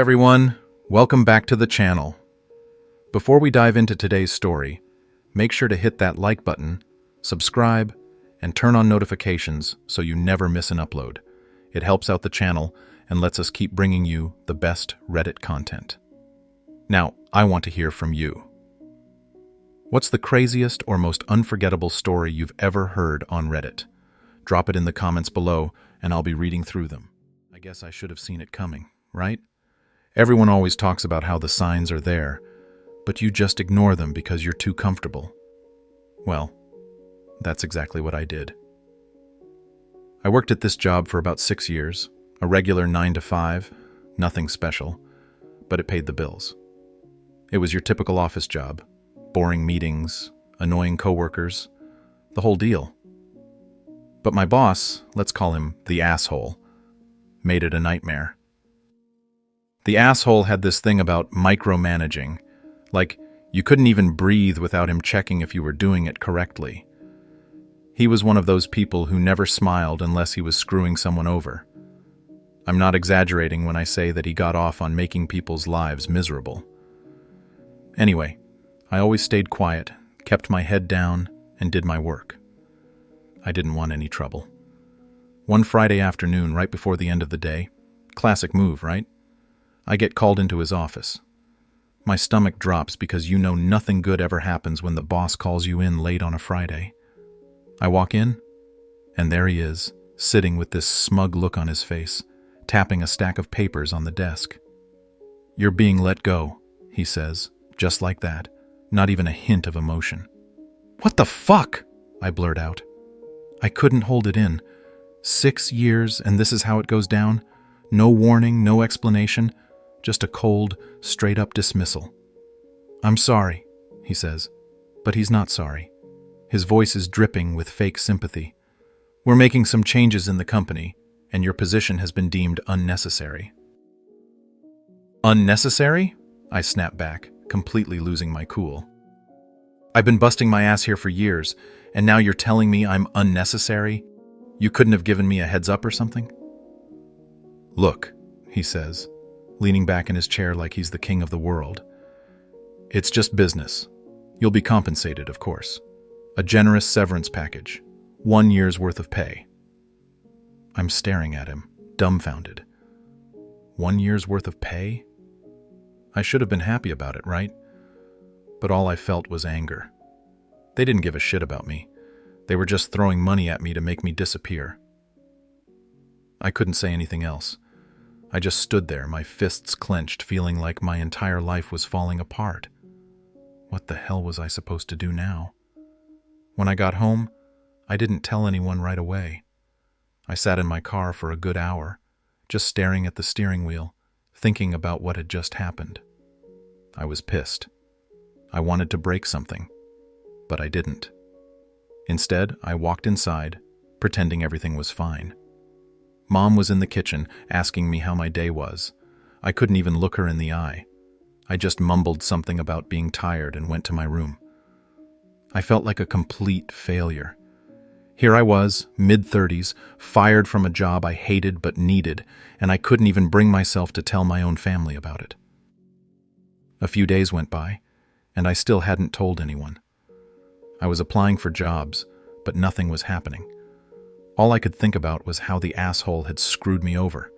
Everyone, welcome back to the channel. Before we dive into today's story, make sure to hit that like button, subscribe, and turn on notifications so you never miss an upload. It helps out the channel and lets us keep bringing you the best Reddit content. Now, I want to hear from you. What's the craziest or most unforgettable story you've ever heard on Reddit? Drop it in the comments below and I'll be reading through them. I guess I should have seen it coming, right? Everyone always talks about how the signs are there, but you just ignore them because you're too comfortable. Well, that's exactly what I did. I worked at this job for about 6 years, a regular 9 to 5, nothing special, but it paid the bills. It was your typical office job, boring meetings, annoying coworkers, the whole deal. But my boss, let's call him the asshole, made it a nightmare. The asshole had this thing about micromanaging, like you couldn't even breathe without him checking if you were doing it correctly. He was one of those people who never smiled unless he was screwing someone over. I'm not exaggerating when I say that he got off on making people's lives miserable. Anyway, I always stayed quiet, kept my head down, and did my work. I didn't want any trouble. One Friday afternoon, right before the end of the day, classic move, right? I get called into his office. My stomach drops because you know nothing good ever happens when the boss calls you in late on a Friday. I walk in, and there he is, sitting with this smug look on his face, tapping a stack of papers on the desk. "You're being let go," he says, just like that, not even a hint of emotion. "What the fuck?" I blurt out. I couldn't hold it in. 6 years, and this is how it goes down? No warning, no explanation, just a cold, straight-up dismissal. "I'm sorry," he says, but he's not sorry. His voice is dripping with fake sympathy. "We're making some changes in the company, and your position has been deemed unnecessary." "Unnecessary?" I snap back, completely losing my cool. "I've been busting my ass here for years, and now you're telling me I'm unnecessary? You couldn't have given me a heads up or something?" "Look," he says, leaning back in his chair like he's the king of the world. "It's just business. You'll be compensated, of course. A generous severance package. 1 year's worth of pay." I'm staring at him, dumbfounded. 1 year's worth of pay? I should have been happy about it, right? But all I felt was anger. They didn't give a shit about me. They were just throwing money at me to make me disappear. I couldn't say anything else. I just stood there, my fists clenched, feeling like my entire life was falling apart. What the hell was I supposed to do now? When I got home, I didn't tell anyone right away. I sat in my car for a good hour, just staring at the steering wheel, thinking about what had just happened. I was pissed. I wanted to break something, but I didn't. Instead, I walked inside, pretending everything was fine. Mom was in the kitchen, asking me how my day was. I couldn't even look her in the eye. I just mumbled something about being tired and went to my room. I felt like a complete failure. Here I was, mid-30s, fired from a job I hated but needed, and I couldn't even bring myself to tell my own family about it. A few days went by, and I still hadn't told anyone. I was applying for jobs, but nothing was happening. All I could think about was how the asshole had screwed me over.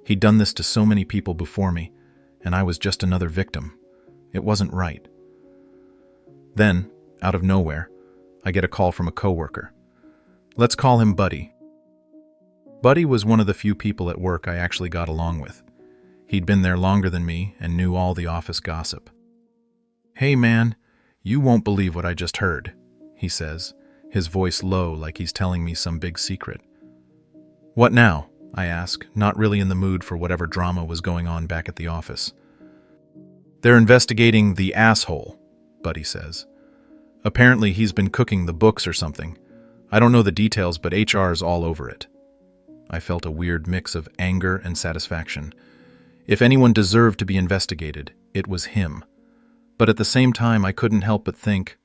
He'd done this to so many people before me, and I was just another victim. It wasn't right. Then, out of nowhere, I get a call from a coworker. Let's call him Buddy. Buddy was one of the few people at work I actually got along with. He'd been there longer than me and knew all the office gossip. "Hey man, you won't believe what I just heard," he says, his voice low like he's telling me some big secret. "What now?" I ask, not really in the mood for whatever drama was going on back at the office. "They're investigating the asshole," Buddy says. "Apparently he's been cooking the books or something. I don't know the details, but HR's all over it." I felt a weird mix of anger and satisfaction. If anyone deserved to be investigated, it was him. But at the same time, I couldn't help but think,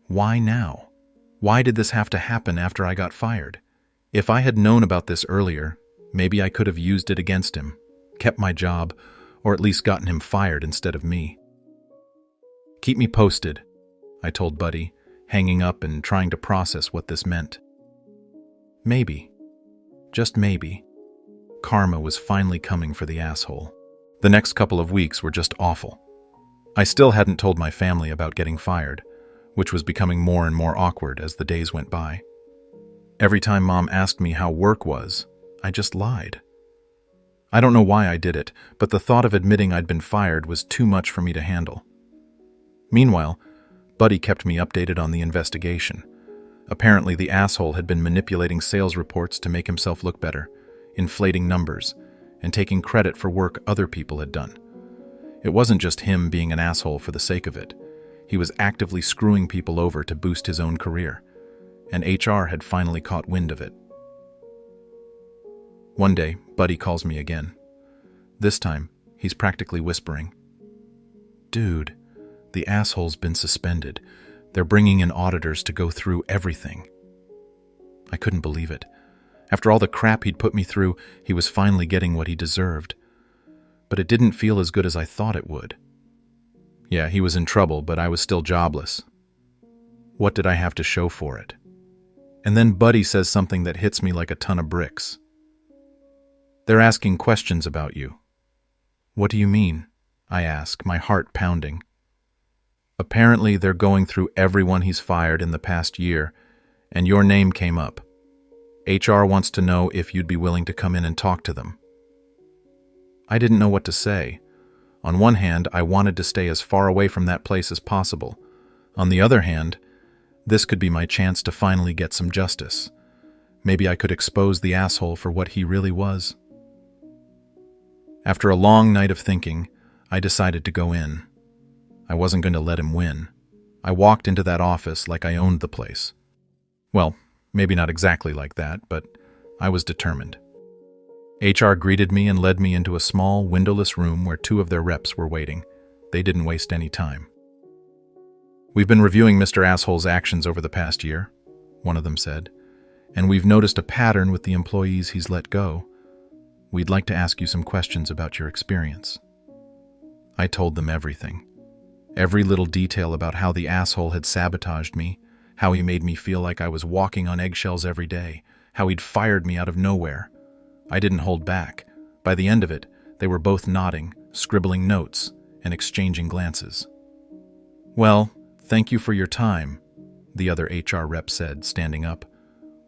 why now? Why did this have to happen after I got fired? If I had known about this earlier, maybe I could have used it against him, kept my job, or at least gotten him fired instead of me. Keep me posted, I told Buddy, hanging up and trying to process what this meant. Maybe, just maybe, karma was finally coming for the asshole. The next couple of weeks were just awful. I still hadn't told my family about getting fired, which was becoming more and more awkward as the days went by. Every time Mom asked me how work was, I just lied. I don't know why I did it, but the thought of admitting I'd been fired was too much for me to handle. Meanwhile, Buddy kept me updated on the investigation. Apparently, the asshole had been manipulating sales reports to make himself look better, inflating numbers, and taking credit for work other people had done. It wasn't just him being an asshole for the sake of it. He was actively screwing people over to boost his own career, and HR had finally caught wind of it. One day, Buddy calls me again. This time, he's practically whispering, "Dude, the asshole's been suspended. They're bringing in auditors to go through everything." I couldn't believe it. After all the crap he'd put me through, he was finally getting what he deserved. But it didn't feel as good as I thought it would. Yeah, he was in trouble, but I was still jobless. What did I have to show for it? And then Buddy says something that hits me like a ton of bricks. "They're asking questions about you." "What do you mean?" I ask, my heart pounding. "Apparently they're going through everyone he's fired in the past year, and your name came up. HR wants to know if you'd be willing to come in and talk to them." I didn't know what to say. On one hand, I wanted to stay as far away from that place as possible. On the other hand, this could be my chance to finally get some justice. Maybe I could expose the asshole for what he really was. After a long night of thinking, I decided to go in. I wasn't going to let him win. I walked into that office like I owned the place. Well, maybe not exactly like that, but I was determined. HR greeted me and led me into a small, windowless room where two of their reps were waiting. They didn't waste any time. "We've been reviewing Mr. Asshole's actions over the past year," one of them said, "and we've noticed a pattern with the employees he's let go. We'd like to ask you some questions about your experience." I told them everything. Every little detail about how the asshole had sabotaged me, how he made me feel like I was walking on eggshells every day, how he'd fired me out of nowhere. I didn't hold back. By the end of it, they were both nodding, scribbling notes, and exchanging glances. "Well, thank you for your time," the other HR rep said, standing up.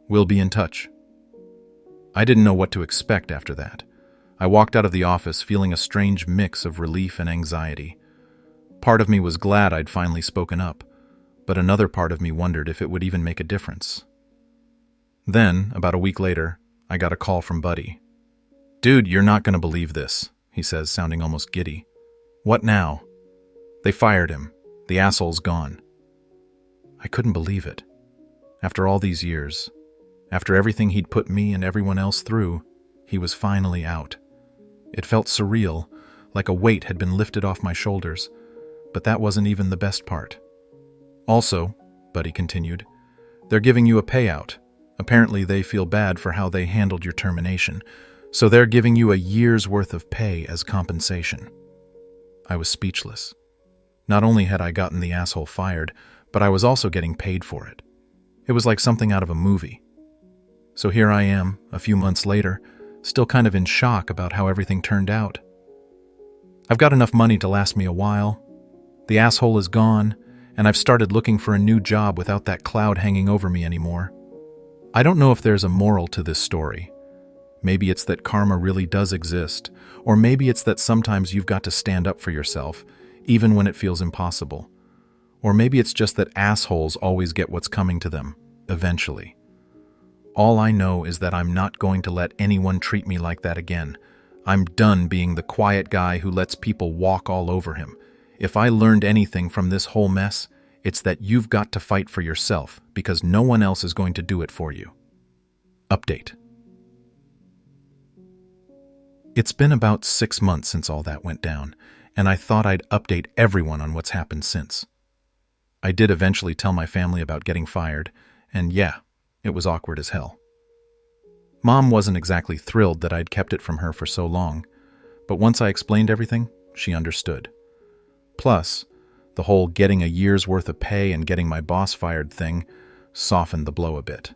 "We'll be in touch." I didn't know what to expect after that. I walked out of the office feeling a strange mix of relief and anxiety. Part of me was glad I'd finally spoken up, but another part of me wondered if it would even make a difference. Then, about a week later, I got a call from Buddy. "Dude, you're not going to believe this," he says, sounding almost giddy. "What now?" "They fired him. The asshole's gone." I couldn't believe it. After all these years, after everything he'd put me and everyone else through, he was finally out. It felt surreal, like a weight had been lifted off my shoulders, but that wasn't even the best part. "Also," Buddy continued, "they're giving you a payout. Apparently they feel bad for how they handled your termination, so they're giving you a year's worth of pay as compensation." I was speechless. Not only had I gotten the asshole fired, but I was also getting paid for it. It was like something out of a movie. So here I am, a few months later, still kind of in shock about how everything turned out. I've got enough money to last me a while. The asshole is gone, and I've started looking for a new job without that cloud hanging over me anymore. I don't know if there's a moral to this story. Maybe it's that karma really does exist, or maybe it's that sometimes you've got to stand up for yourself, even when it feels impossible. Or maybe it's just that assholes always get what's coming to them, eventually. All I know is that I'm not going to let anyone treat me like that again. I'm done being the quiet guy who lets people walk all over him. If I learned anything from this whole mess, it's that you've got to fight for yourself because no one else is going to do it for you. Update. It's been about 6 months since all that went down, and I thought I'd update everyone on what's happened since. I did eventually tell my family about getting fired, and yeah, it was awkward as hell. Mom wasn't exactly thrilled that I'd kept it from her for so long, But once I explained everything, she understood. Plus, the whole getting a year's worth of pay and getting my boss fired thing softened the blow a bit.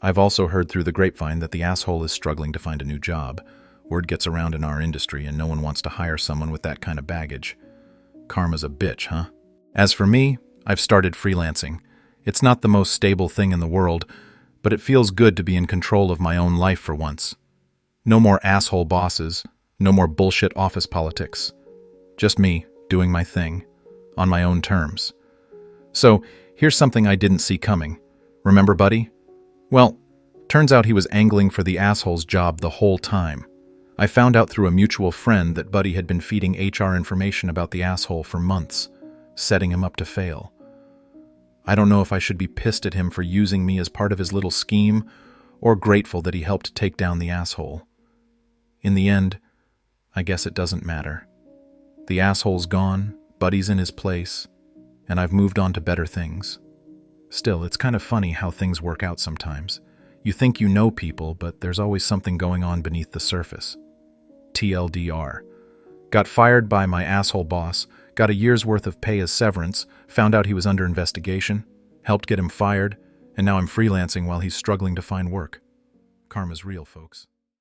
I've also heard through the grapevine that the asshole is struggling to find a new job. Word gets around in our industry and no one wants to hire someone with that kind of baggage. Karma's a bitch, huh? As for me, I've started freelancing. It's not the most stable thing in the world, but it feels good to be in control of my own life for once. No more asshole bosses, no more bullshit office politics. Just me doing my thing, on my own terms. So, here's something I didn't see coming. Remember Buddy? Well, turns out he was angling for the asshole's job the whole time. I found out through a mutual friend that Buddy had been feeding HR information about the asshole for months, setting him up to fail. I don't know if I should be pissed at him for using me as part of his little scheme, or grateful that he helped take down the asshole. In the end, I guess it doesn't matter. The asshole's gone, Buddy's in his place, and I've moved on to better things. Still, it's kind of funny how things work out sometimes. You think you know people, but there's always something going on beneath the surface. TLDR. Got fired by my asshole boss, got a year's worth of pay as severance, found out he was under investigation, helped get him fired, and now I'm freelancing while he's struggling to find work. Karma's real, folks.